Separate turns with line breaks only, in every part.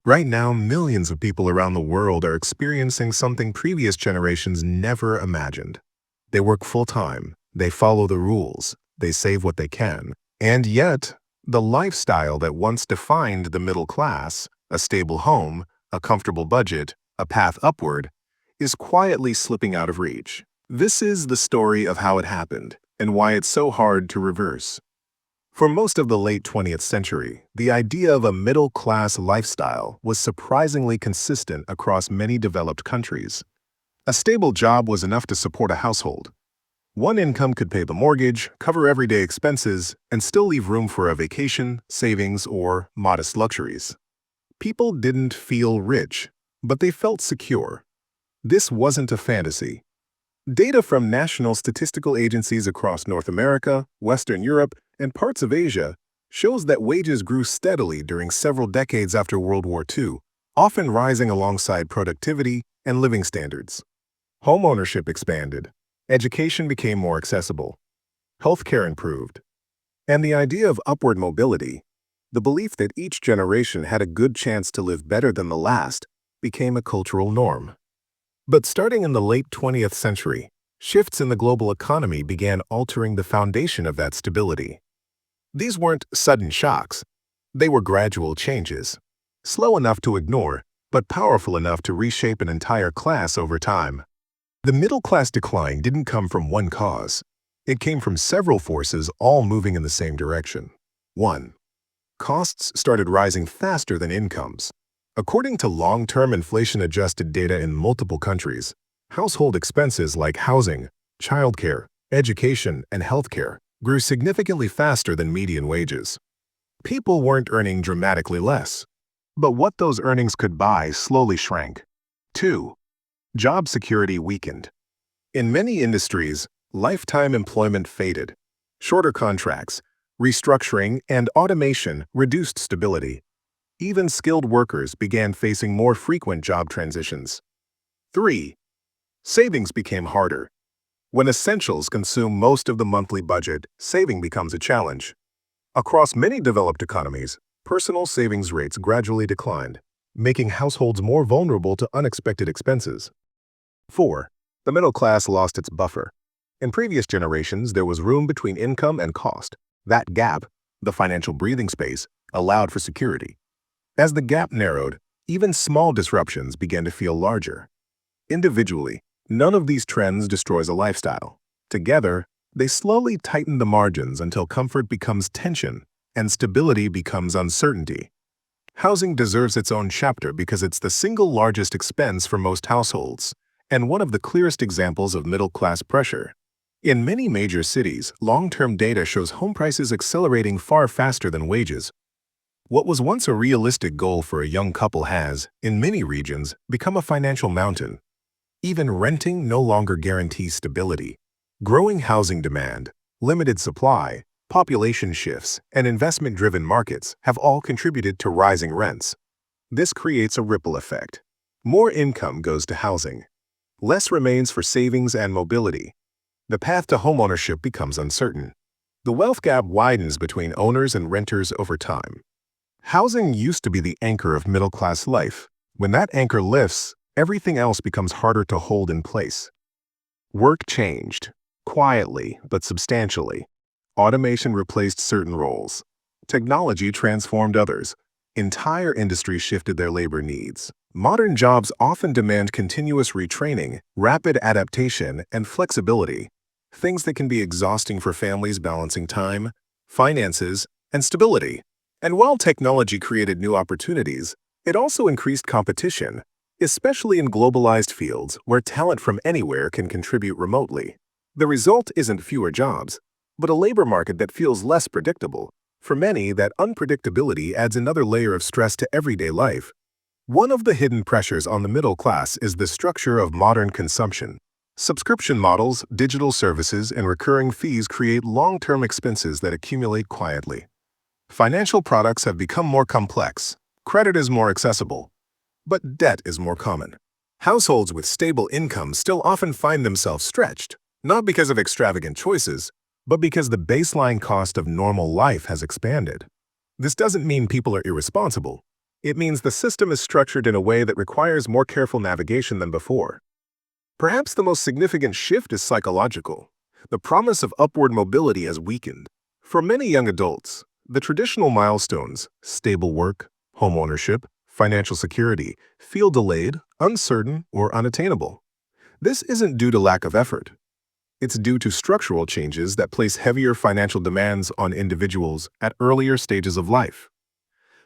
Right now, millions of people around the world are experiencing something previous generations never imagined. They work full-time, they follow the rules, they save what they can, and yet, the lifestyle that once defined the middle class, a stable home, a comfortable budget, a path upward, is quietly slipping out of reach. This is the story of how it happened and why it's so hard to reverse. For most of the late 20th century, the idea of a middle-class lifestyle was surprisingly consistent across many developed countries. A stable job was enough to support a household. One income could pay the mortgage, cover everyday expenses, and still leave room for a vacation, savings, or modest luxuries. People didn't feel rich, but they felt secure. This wasn't a fantasy. Data from national statistical agencies across North America, Western Europe, and parts of Asia shows that wages grew steadily during several decades after World War II, often rising alongside productivity and living standards. Homeownership expanded, education became more accessible, healthcare improved, and the idea of upward mobility, the belief that each generation had a good chance to live better than the last, became a cultural norm. But starting in the late 20th century, shifts in the global economy began altering the foundation of that stability. These weren't sudden shocks. They were gradual changes, slow enough to ignore, but powerful enough to reshape an entire class over time. The middle-class decline didn't come from one cause. It came from several forces all moving in the same direction. 1. Costs started rising faster than incomes. According to long-term inflation-adjusted data in multiple countries, household expenses like housing, childcare, education, and healthcare grew significantly faster than median wages. People weren't earning dramatically less, but what those earnings could buy slowly shrank. 2. Job security weakened. In many industries, lifetime employment faded. Shorter contracts, restructuring, and automation reduced stability. Even skilled workers began facing more frequent job transitions. 3. Savings became harder. When essentials consume most of the monthly budget, saving becomes a challenge. Across many developed economies, personal savings rates gradually declined, making households more vulnerable to unexpected expenses. 4. The middle class lost its buffer. In previous generations, there was room between income and cost. That gap, the financial breathing space, allowed for security. As the gap narrowed, even small disruptions began to feel larger. Individually, none of these trends destroys a lifestyle. Together, they slowly tighten the margins until comfort becomes tension and stability becomes uncertainty. Housing deserves its own chapter because it's the single largest expense for most households, and one of the clearest examples of middle-class pressure. In many major cities, long-term data shows home prices accelerating far faster than wages. What was once a realistic goal for a young couple has, in many regions, become a financial mountain. Even renting no longer guarantees stability. Growing housing demand, limited supply, population shifts, and investment-driven markets have all contributed to rising rents. This creates a ripple effect. More income goes to housing. Less remains for savings and mobility. The path to homeownership becomes uncertain. The wealth gap widens between owners and renters over time. Housing used to be the anchor of middle-class life. When that anchor lifts, everything else becomes harder to hold in place. Work changed, quietly but substantially. Automation replaced certain roles. Technology transformed others. Entire industries shifted their labor needs. Modern jobs often demand continuous retraining, rapid adaptation, and flexibility, things that can be exhausting for families balancing time, finances, and stability. And while technology created new opportunities, it also increased competition, especially in globalized fields where talent from anywhere can contribute remotely. The result isn't fewer jobs, but a labor market that feels less predictable. For many, that unpredictability adds another layer of stress to everyday life. One of the hidden pressures on the middle class is the structure of modern consumption. Subscription models, digital services, and recurring fees create long-term expenses that accumulate quietly. Financial products have become more complex. Credit is more accessible, but debt is more common. Households with stable incomes still often find themselves stretched, not because of extravagant choices, but because the baseline cost of normal life has expanded. This doesn't mean people are irresponsible. It means the system is structured in a way that requires more careful navigation than before. Perhaps the most significant shift is psychological. The promise of upward mobility has weakened. For many young adults, the traditional milestones, stable work, home ownership, financial security, feel delayed, uncertain, or unattainable. This isn't due to lack of effort. It's due to structural changes that place heavier financial demands on individuals at earlier stages of life.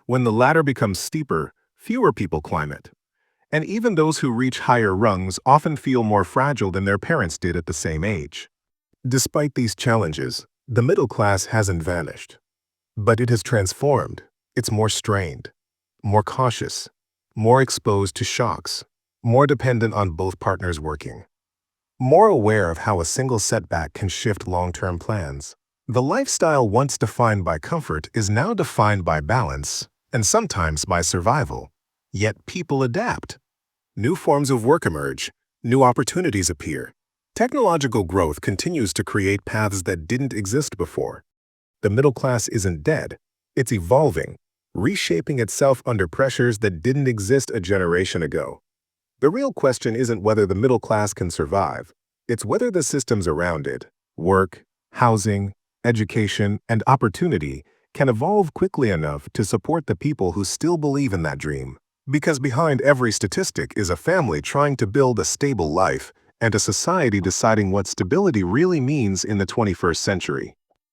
When the ladder becomes steeper, fewer people climb it. And even those who reach higher rungs often feel more fragile than their parents did at the same age. Despite these challenges, the middle class hasn't vanished. But it has transformed. It's more strained, more cautious, more exposed to shocks, more dependent on both partners working, more aware of how a single setback can shift long-term plans. The lifestyle once defined by comfort is now defined by balance and sometimes by survival. Yet people adapt. New forms of work emerge, new opportunities appear. Technological growth continues to create paths that didn't exist before. The middle class isn't dead, it's evolving, reshaping itself under pressures that didn't exist a generation ago. The real question isn't whether the middle class can survive, it's whether the systems around it, work, housing, education, and opportunity, can evolve quickly enough to support the people who still believe in that dream. Because behind every statistic is a family trying to build a stable life and a society deciding what stability really means in the 21st century.